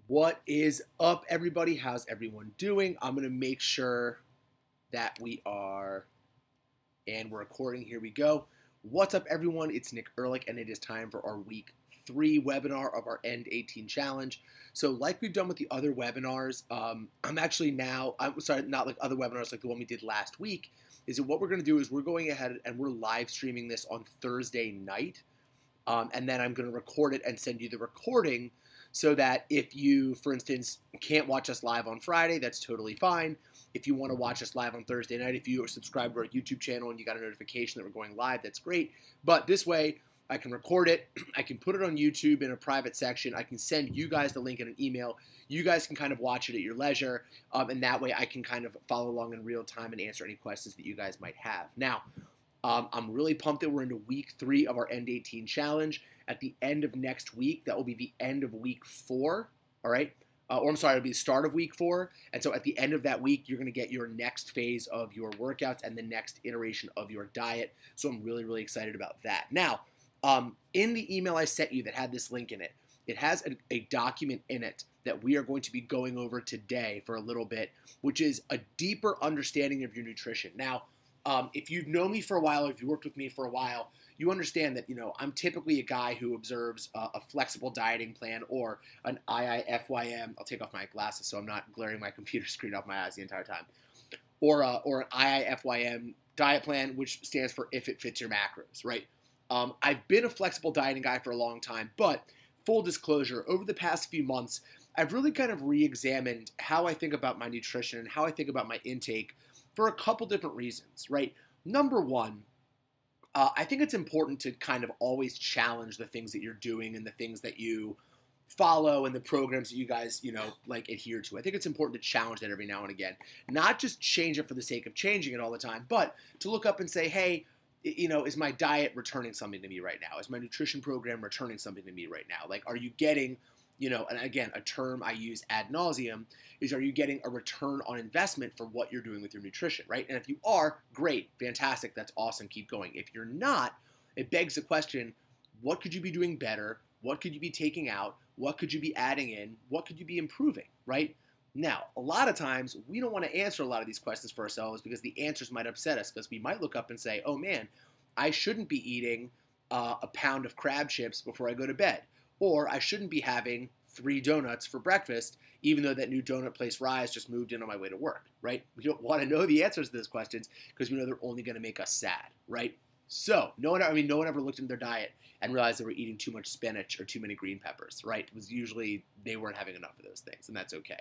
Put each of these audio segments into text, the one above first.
What is up, everybody? How's everyone doing? I'm going to make sure that we are, and we're recording. Here we go. What's up, everyone? It's Nick Ehrlich, and it is time for our week 3 webinar of our End 18 Challenge. So like we've done with the other webinars, I'm sorry, not like other webinars like the one we did last week, is that what we're going to do is we're going ahead and we're live streaming this on Thursday night, and then I'm going to record it and send you the recording so that if you, for instance, can't watch us live on Friday, that's totally fine. If you want to watch us live on Thursday night, if you are subscribed to our YouTube channel and you got a notification that we're going live, that's great. But this way, I can record it, I can put it on YouTube in a private section, I can send you guys the link in an email, you guys can kind of watch it at your leisure, and that way I can kind of follow along in real time and answer any questions that you guys might have. Now, I'm really pumped that we're into week 3 of our End 18 Challenge. At the end of next week, that will be the end of week 4, all right? Or I'm sorry, it'll be the start of week 4. And so at the end of that week, you're going to get your next phase of your workouts and the next iteration of your diet. So I'm really, really excited about that. Now, in the email I sent you that had this link in it, it has a document in it that we are going to be going over today for a little bit, which is a deeper understanding of your nutrition. Now, if you've known me for a while, or if you worked with me for a while, you understand that, I'm typically a guy who observes a flexible dieting plan or an IIFYM. I'll take off my glasses so I'm not glaring my computer screen off my eyes the entire time. Or an IIFYM diet plan, which stands for if it fits your macros, right? I've been a flexible dieting guy for a long time, but full disclosure, over the past few months, I've really kind of re-examined how I think about my nutrition and how I think about my intake for a couple different reasons, right? Number one, I think it's important to kind of always challenge the things that you're doing and the things that you follow and the programs that you guys, like adhere to. I think it's important to challenge that every now and again. Not just change it for the sake of changing it all the time, but to look up and say, hey, is my diet returning something to me right now? Is my nutrition program returning something to me right now? Like, are you getting, and again, a term I use ad nauseum is, are you getting a return on investment for what you're doing with your nutrition, right? And if you are, great, fantastic, that's awesome, keep going. If you're not, it begs the question, what could you be doing better? What could you be taking out? What could you be adding in? What could you be improving, right? Now, a lot of times, we don't want to answer a lot of these questions for ourselves because the answers might upset us, because we might look up and say, oh man, I shouldn't be eating a pound of crab chips before I go to bed. Or I shouldn't be having 3 donuts for breakfast, even though that new donut place Rise just moved in on my way to work, right? We don't want to know the answers to those questions because we know they're only going to make us sad, right? So no one ever looked into their diet and realized they were eating too much spinach or too many green peppers, right? It was usually they weren't having enough of those things, and that's okay.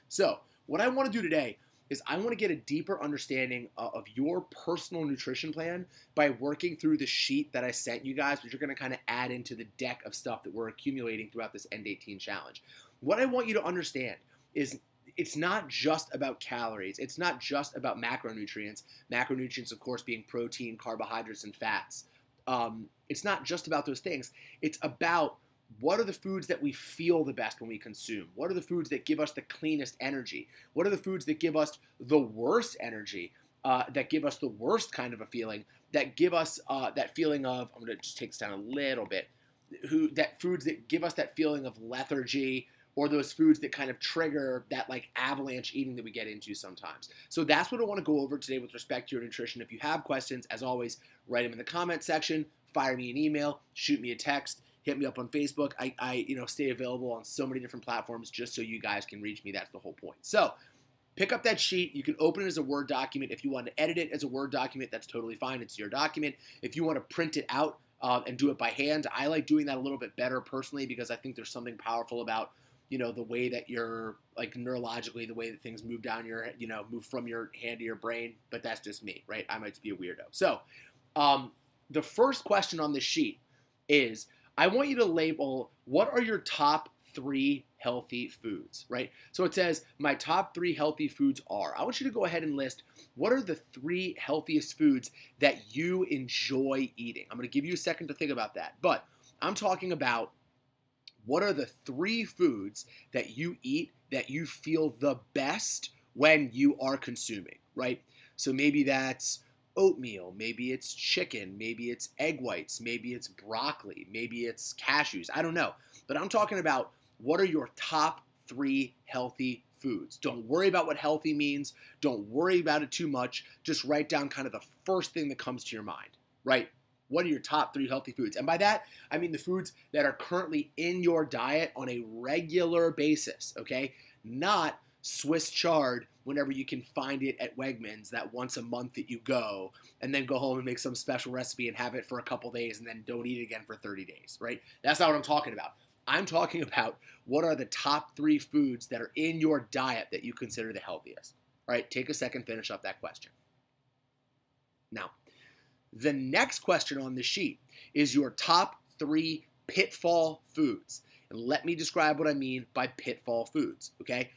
So what I want to do today is I want to get a deeper understanding of your personal nutrition plan by working through the sheet that I sent you guys, which you're going to kind of add into the deck of stuff that we're accumulating throughout this End 18 Challenge. What I want you to understand is it's not just about calories. It's not just about macronutrients. Macronutrients, of course, being protein, carbohydrates, and fats. It's not just about those things. It's about what are the foods that we feel the best when we consume? What are the foods that give us the cleanest energy? What are the foods that give us the worst energy, that give us the worst kind of a feeling, that give us that feeling of, I'm going to just take this down a little bit, foods that give us that feeling of lethargy, or those foods that kind of trigger that like avalanche eating that we get into sometimes. So that's what I want to go over today with respect to your nutrition. If you have questions, as always, write them in the comment section, fire me an email, shoot me a text, hit me up on Facebook. I stay available on so many different platforms just so you guys can reach me. That's the whole point. So pick up that sheet. You can open it as a Word document. If you want to edit it as a Word document, that's totally fine. It's your document. If you want to print it out and do it by hand, I like doing that a little bit better personally because I think there's something powerful about, the way that you're, like, neurologically, the way that things move down your, move from your hand to your brain. But that's just me, right? I might just be a weirdo. So the first question on this sheet is, I want you to label what are your top 3 healthy foods, right? So it says my top 3 healthy foods are. I want you to go ahead and list what are the 3 healthiest foods that you enjoy eating. I'm going to give you a second to think about that, but I'm talking about what are the 3 foods that you eat that you feel the best when you are consuming, right? So maybe that's oatmeal, maybe it's chicken, maybe it's egg whites, maybe it's broccoli, maybe it's cashews. I don't know. But I'm talking about what are your top 3 healthy foods. Don't worry about what healthy means. Don't worry about it too much. Just write down kind of the first thing that comes to your mind, right? What are your top 3 healthy foods? And by that, I mean the foods that are currently in your diet on a regular basis, okay? Not Swiss chard whenever you can find it at Wegmans that once a month that you go and then go home and make some special recipe and have it for a couple days and then don't eat it again for 30 days, right? That's not what I'm talking about. I'm talking about what are the top 3 foods that are in your diet that you consider the healthiest. All right, take a second, finish up that question. Now, the next question on the sheet is your top 3 pitfall foods. And let me describe what I mean by pitfall foods, okay?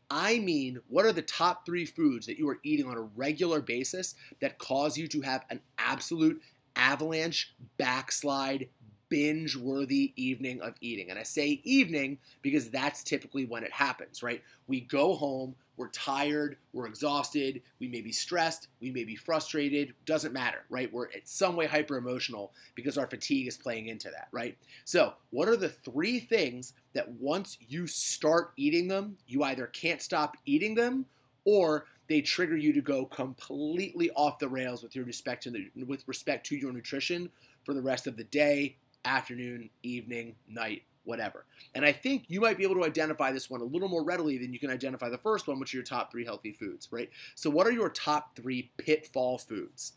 I mean, what are the top 3 foods that you are eating on a regular basis that cause you to have an absolute avalanche, backslide, binge-worthy evening of eating? And I say evening because that's typically when it happens, right? We go home, we're tired, we're exhausted, we may be stressed, we may be frustrated, doesn't matter, right? We're in some way hyper-emotional because our fatigue is playing into that, right? So what are the 3 things that once you start eating them, you either can't stop eating them or they trigger you to go completely off the rails with respect to your nutrition for the rest of the day, afternoon, evening, night, whatever. And I think you might be able to identify this one a little more readily than you can identify the first one, which are your top 3 healthy foods, right? So what are your top 3 pitfall foods?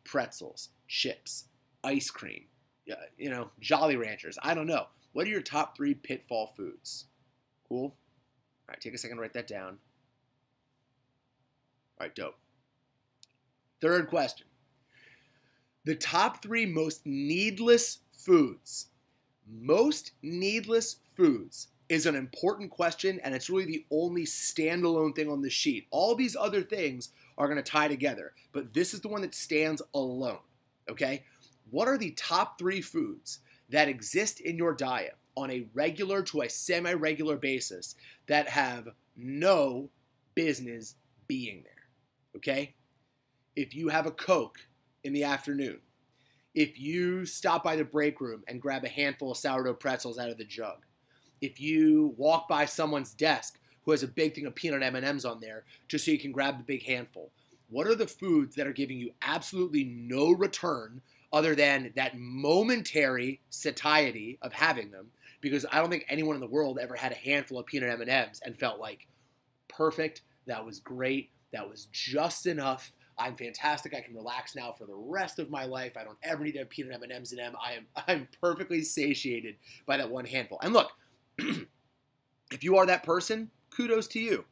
Pretzels, chips, ice cream, Jolly Ranchers. I don't know. What are your top 3 pitfall foods? Cool? All right, take a second to write that down. All right, dope. Third question. The top 3 most needless foods. Most needless foods is an important question, and it's really the only standalone thing on the sheet. All these other things are going to tie together, but this is the one that stands alone, okay? What are the top 3 foods that exist in your diet on a regular to a semi-regular basis that have no business being there, okay? If you have a Coke in the afternoon, if you stop by the break room and grab a handful of sourdough pretzels out of the jug, if you walk by someone's desk who has a big thing of peanut M&Ms on there just so you can grab the big handful, what are the foods that are giving you absolutely no return other than that momentary satiety of having them? Because I don't think anyone in the world ever had a handful of peanut M&Ms and felt like, perfect, that was great, that was just enough, I'm fantastic. I can relax now for the rest of my life. I don't ever need to have peanut M&Ms in them. I'm perfectly satiated by that one handful. And look, if you are that person, kudos to you.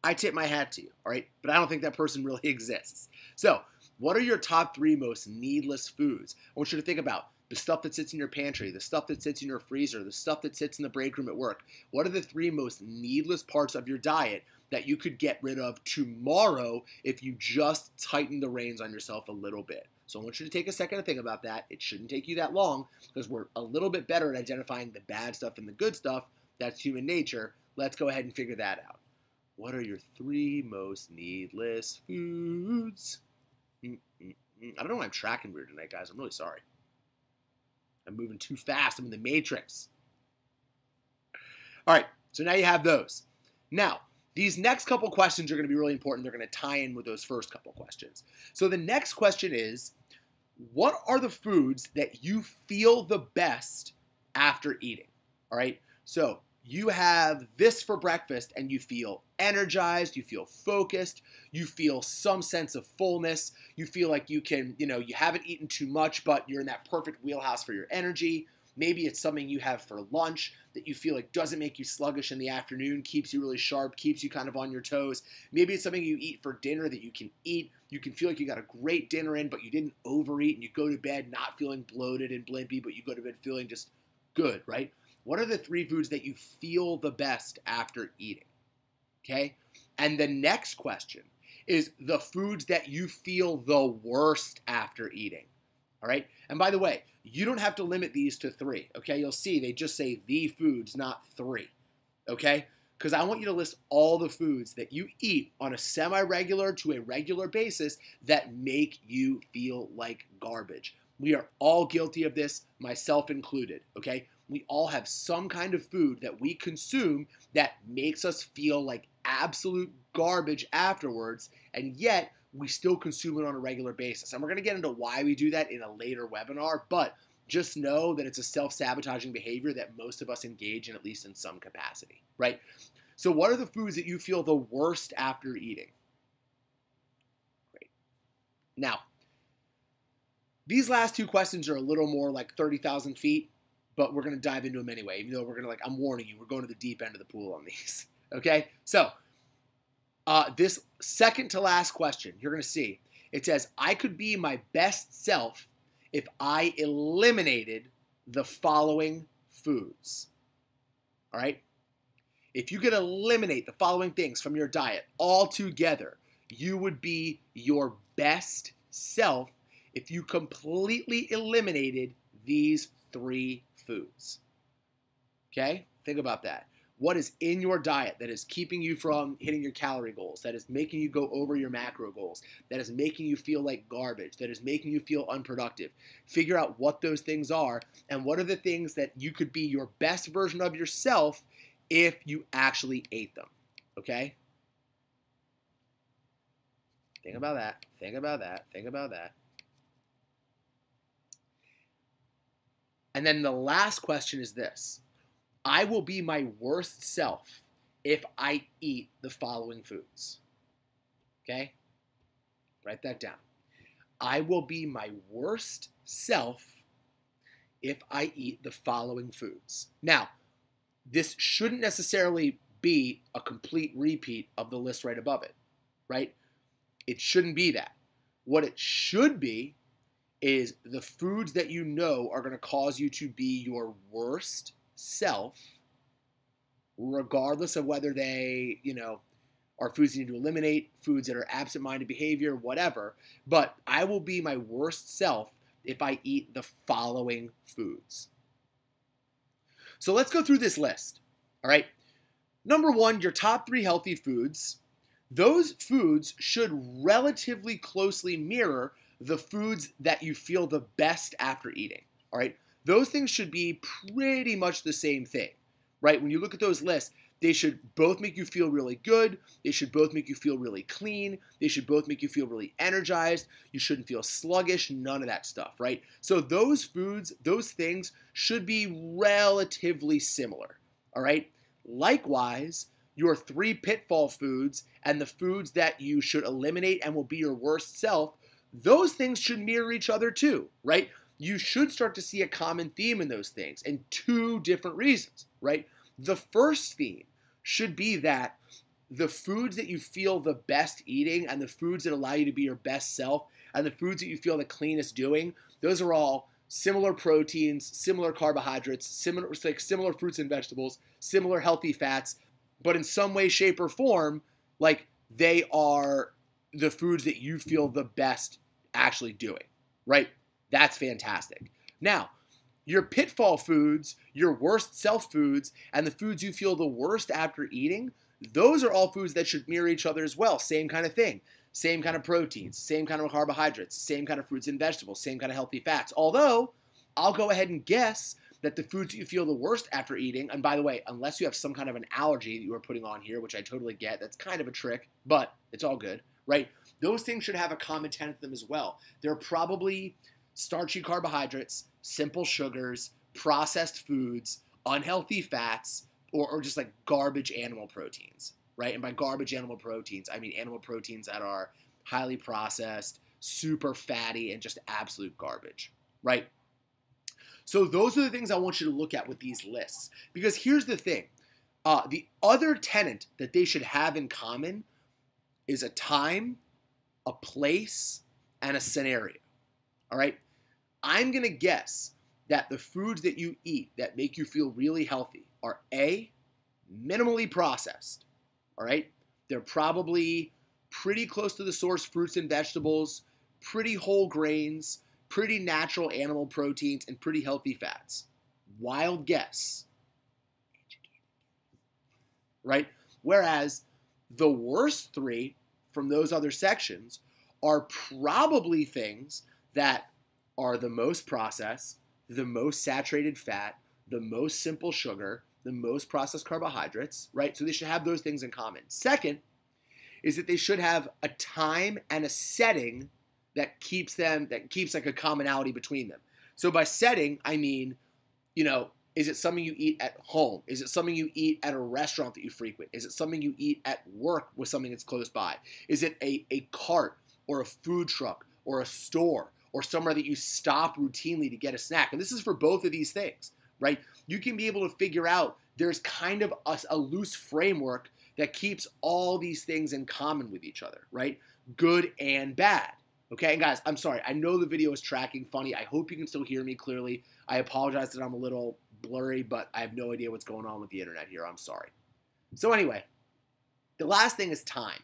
I tip my hat to you, all right? But I don't think that person really exists. So what are your top 3 most needless foods? I want you to think about the stuff that sits in your pantry, the stuff that sits in your freezer, the stuff that sits in the break room at work. What are the 3 most needless parts of your diet that you could get rid of tomorrow if you just tighten the reins on yourself a little bit? So I want you to take a second to think about that. It shouldn't take you that long because we're a little bit better at identifying the bad stuff and the good stuff. That's human nature. Let's go ahead and figure that out. What are your 3 most needless foods? I don't know why I'm tracking weird tonight, guys. I'm really sorry. I'm moving too fast. I'm in the matrix. All right, so now you have those. Now, these next couple questions are going to be really important. They're going to tie in with those first couple questions. So the next question is, what are the foods that you feel the best after eating? All right, so you have this for breakfast and you feel energized, you feel focused, you feel some sense of fullness, you feel like you can, you haven't eaten too much, but you're in that perfect wheelhouse for your energy. Maybe it's something you have for lunch that you feel like doesn't make you sluggish in the afternoon, keeps you really sharp, keeps you kind of on your toes. Maybe it's something you eat for dinner that you can eat. You can feel like you got a great dinner in, but you didn't overeat, and you go to bed not feeling bloated and blimpy, but you go to bed feeling just good, right? What are the 3 foods that you feel the best after eating? Okay? And the next question is the foods that you feel the worst after eating. All right? And by the way, you don't have to limit these to 3, okay? You'll see they just say the foods, not 3, okay? Because I want you to list all the foods that you eat on a semi-regular to a regular basis that make you feel like garbage. We are all guilty of this, myself included, okay? We all have some kind of food that we consume that makes us feel like absolute garbage afterwards, and yet we still consume it on a regular basis. And we're going to get into why we do that in a later webinar, but just know that it's a self-sabotaging behavior that most of us engage in, at least in some capacity, right? So what are the foods that you feel the worst after eating? Great. Now, these last two questions are a little more like 30,000 feet, but we're going to dive into them anyway, even though we're going to, I'm warning you, we're going to the deep end of the pool on these, okay? So this second to last question, you're going to see, it says, I could be my best self if I eliminated the following foods. All right? If you could eliminate the following things from your diet altogether, you would be your best self if you completely eliminated these 3 foods. Okay? Think about that. What is in your diet that is keeping you from hitting your calorie goals, that is making you go over your macro goals, that is making you feel like garbage, that is making you feel unproductive? Figure out what those things are and what are the things that you could be your best version of yourself if you actually ate them, okay? Think about that, think about that, think about that. And then the last question is this. I will be my worst self if I eat the following foods. Okay? Write that down. I will be my worst self if I eat the following foods. Now, this shouldn't necessarily be a complete repeat of the list right above it, right? It shouldn't be that. What it should be is the foods that you know are going to cause you to be your worst self, regardless of whether they, are foods you need to eliminate, foods that are absent-minded behavior, whatever. But I will be my worst self if I eat the following foods. So let's go through this list. All right. Number 1, your top 3 healthy foods. Those foods should relatively closely mirror the foods that you feel the best after eating. All right. Those things should be pretty much the same thing, right? When you look at those lists, they should both make you feel really good. They should both make you feel really clean. They should both make you feel really energized. You shouldn't feel sluggish, none of that stuff, right? So those foods, those things should be relatively similar, all right? Likewise, your 3 pitfall foods and the foods that you should eliminate and will be your worst self, those things should mirror each other too, right? You should start to see a common theme in those things, and 2 different reasons, right? The first theme should be that the foods that you feel the best eating and the foods that allow you to be your best self and the foods that you feel the cleanest doing, those are all similar proteins, similar carbohydrates, similar fruits and vegetables, similar healthy fats, but in some way, shape, or form, like they are the foods that you feel the best actually doing, right? That's fantastic. Now, your pitfall foods, your worst self foods, and the foods you feel the worst after eating, those are all foods that should mirror each other as well. Same kind of thing. Same kind of proteins, same kind of carbohydrates, same kind of fruits and vegetables, same kind of healthy fats. Although, I'll go ahead and guess that the foods that you feel the worst after eating, and by the way, unless you have some kind of an allergy that you are putting on here, which I totally get, that's kind of a trick, but it's all good, right? Those things should have a common tenet to them as well. They're probably starchy carbohydrates, simple sugars, processed foods, unhealthy fats, or just like garbage animal proteins, right? And by garbage animal proteins, I mean animal proteins that are highly processed, super fatty, and just absolute garbage, right? So those are the things I want you to look at with these lists. Because here's the thing. The other tenet that they should have in common is a time, a place, and a scenario. All right? I'm going to guess that the foods that you eat that make you feel really healthy are A, minimally processed. All right? They're probably pretty close to the source fruits and vegetables, pretty whole grains, pretty natural animal proteins, and pretty healthy fats. Wild guess. Right? Whereas the worst 3 from those other sections are probably things that are the most processed, the most saturated fat, the most simple sugar, the most processed carbohydrates, right? So they should have those things in common. Second is that they should have a time and a setting that keeps like a commonality between them. So by setting, I mean, is it something you eat at home? Is it something you eat at a restaurant that you frequent? Is it something you eat at work with something that's close by? Is it a cart or a food truck or a store or somewhere that you stop routinely to get a snack? And this is for both of these things, right? You can be able to figure out there's kind of a loose framework that keeps all these things in common with each other, right? Good and bad. Okay, and guys, I'm sorry. I know the video is tracking funny. I hope you can still hear me clearly. I apologize that I'm a little blurry, but I have no idea what's going on with the internet here. I'm sorry. So anyway, the last thing is time.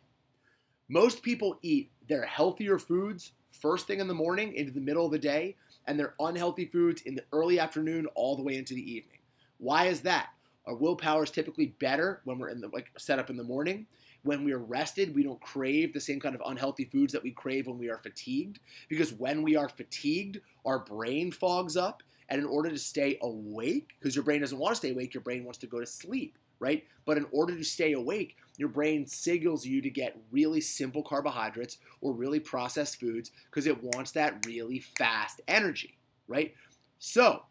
Most people eat their healthier foods first thing in the morning into the middle of the day, and their unhealthy foods in the early afternoon all the way into the evening. Why is that? Our willpower is typically better when we're set up in the morning. When we are rested, we don't crave the same kind of unhealthy foods that we crave when we are fatigued, because when we are fatigued, our brain fogs up, and in order to stay awake, because your brain doesn't want to stay awake, your brain wants to go to sleep, right? But in order to stay awake, your brain signals you to get really simple carbohydrates or really processed foods because it wants that really fast energy, right? So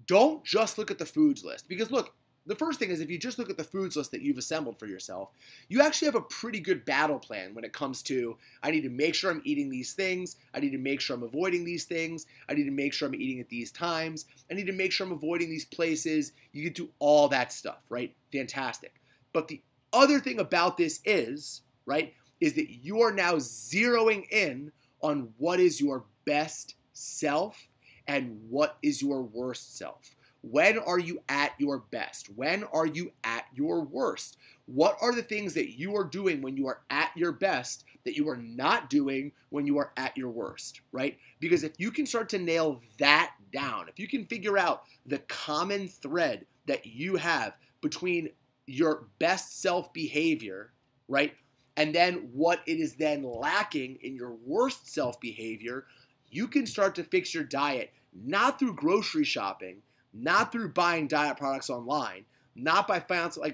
don't just look at the foods list, because look, the first thing is if you just look at the foods list that you've assembled for yourself, you actually have a pretty good battle plan when it comes to, I need to make sure I'm eating these things, I need to make sure I'm avoiding these things, I need to make sure I'm eating at these times, I need to make sure I'm avoiding these places. You can do all that stuff, right? Fantastic. But the other thing about this is, right, is that you are now zeroing in on what is your best self and what is your worst self. When are you at your best? When are you at your worst? What are the things that you are doing when you are at your best that you are not doing when you are at your worst, right? Because if you can start to nail that down, if you can figure out the common thread that you have between your best self behavior, right, and then what it is then lacking in your worst self behavior, you can start to fix your diet, not through grocery shopping, not through buying diet products online, not by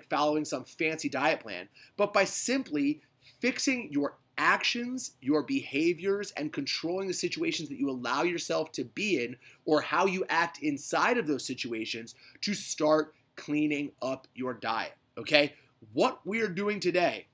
following some fancy diet plan, but by simply fixing your actions, your behaviors, and controlling the situations that you allow yourself to be in or how you act inside of those situations to start cleaning up your diet, okay? What we are doing today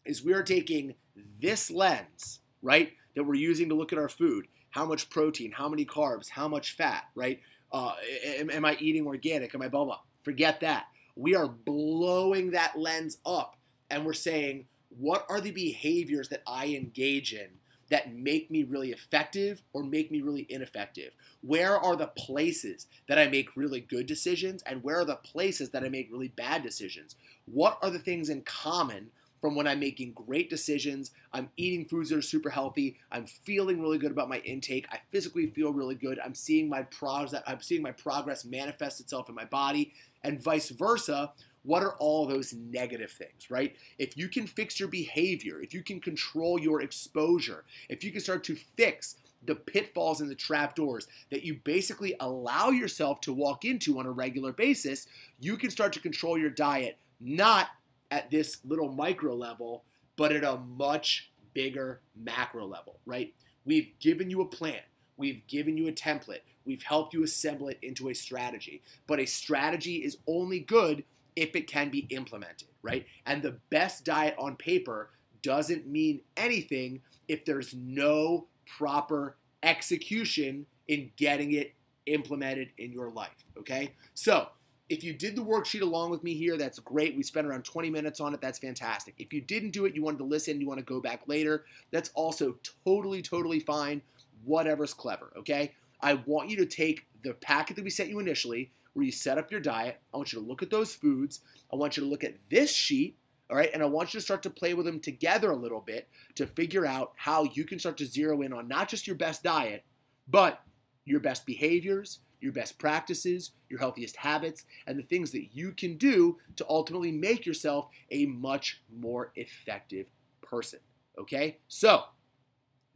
is we are taking this lens, right, that we're using to look at our food, how much protein, how many carbs, how much fat, right? Am I eating organic? Am I blah, blah? Forget that. We are blowing that lens up and we're saying, what are the behaviors that I engage in that make me really effective or make me really ineffective? Where are the places that I make really good decisions and where are the places that I make really bad decisions? What are the things in common from when I'm making great decisions, I'm eating foods that are super healthy, I'm feeling really good about my intake, I physically feel really good, I'm seeing my progress manifest itself in my body, and vice versa. What are all those negative things, right? If you can fix your behavior, if you can control your exposure, if you can start to fix the pitfalls and the trapdoors that you basically allow yourself to walk into on a regular basis, you can start to control your diet, not at this little micro level, but at a much bigger macro level, right? We've given you a plan. We've given you a template. We've helped you assemble it into a strategy. But a strategy is only good if it can be implemented, right? And the best diet on paper doesn't mean anything if there's no proper execution in getting it implemented in your life, okay? So if you did the worksheet along with me here, that's great. We spent around 20 minutes on it. That's fantastic. If you didn't do it, you wanted to listen, you want to go back later, that's also totally, totally fine. Whatever's clever, okay? I want you to take the packet that we sent you initially where you set up your diet. I want you to look at those foods. I want you to look at this sheet, all right? And I want you to start to play with them together a little bit to figure out how you can start to zero in on not just your best diet, but your best behaviors, your best practices, your healthiest habits, and the things that you can do to ultimately make yourself a much more effective person, okay? So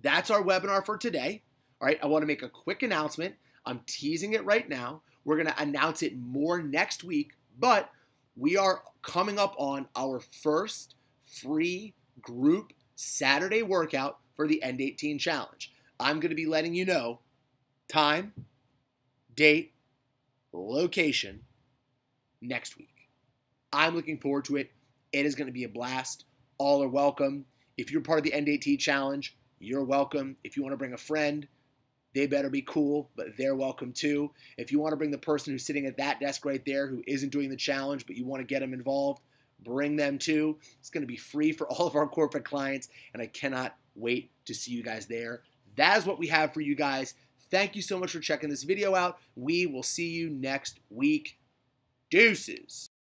that's our webinar for today. All right, I want to make a quick announcement. I'm teasing it right now. We're going to announce it more next week, but we are coming up on our first free group Saturday workout for the End 18 Challenge. I'm going to be letting you know time, date, location next week. I'm looking forward to it. It is going to be a blast. All are welcome. If you're part of the End 18 Challenge, you're welcome. If you want to bring a friend, they better be cool, but they're welcome too. If you want to bring the person who's sitting at that desk right there who isn't doing the challenge, but you want to get them involved, bring them too. It's going to be free for all of our corporate clients, and I cannot wait to see you guys there. That is what we have for you guys. Thank you so much for checking this video out. We will see you next week. Deuces.